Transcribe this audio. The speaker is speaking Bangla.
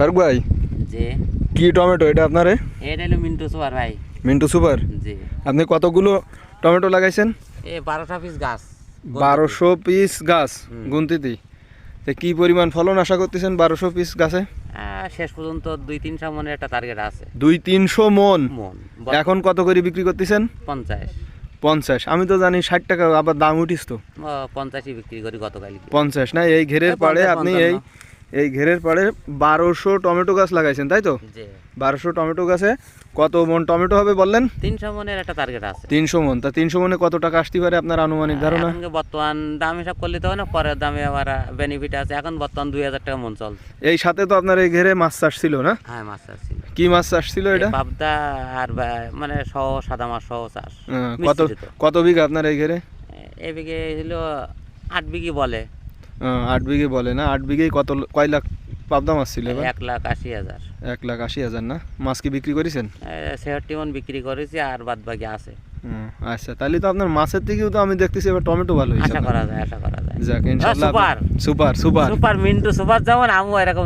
ফারুক ভাই, জি কি টমেটো এটা আপনারে? এটা হলো মিন্টু সুপার ভাই। মিন্টু সুপার। জি আপনি কতগুলো টমেটো লাগাইছেন? 12টা পিস গাছ। 1200 পিস গাছ হুম। গুনতিতি। তো কি পরিমাণ ফলন আশা করতেছেন 1200 পিস গাছে? শেষ পর্যন্ত 2-300 মনের একটা টার্গেট আছে। 200-300 মন। মন এখন কত করে বিক্রি করতেছেন? 50। 50। আমি তো জানি 60 টাকা, আবার দাম উঠিস তো। 50ই বিক্রি করি গতকাল। 50 না? এই ঘেরের পাড়ে আপনি এই ঘেরের পাড়ে 1200 টমেটো গাছ লাগাইছেন, তাই তো? জি 1200 টমেটো গাছে কত মন টমেটো হবে বললেন? 300 মনের একটা টার্গেট আছে। 300 মন। তা 300 মনে কত টাকা আসতে পারে আপনার আনুমানিক ধারণা? এখন বর্তমান দাম হিসাব করলে তো না, পরের দামে আবার বেনিফিট আছে। এখন বর্তমান 2000 টাকা মন চলছে। এই সাথে তো আপনার এই ঘেরে মাছ চাষ ছিল না? হ্যাঁ মাছ চাষ ছিল। কি মাছ চাষ ছিল এটা? পাবদা আর মানে সহ সাদা মাছ সহ চাষ। কত কত বিঘা আপনার এই ঘেরে? এই বিঘে হলো 8 বিঘি বলে। 8 বিঘে বলে না? 8 বিঘেই কয় লাখ পাবদা মাছ ছিল এবার? 1,80,000। 1,80,000 না? মাছ কি বিক্রি করেছেন? 67 মন বিক্রি করেছি, আর বাদ বাকি আছে। আচ্ছা, তাহলে তো আপনার মাছের থেকেও তো আমি দেখতেছি এবার টমেটো ভালো হয়েছে। আশা করা যায়, আশা করা যায়। যাক ইনশাআল্লাহ। Super super super super Mintu super, যেমন আমিও এরকম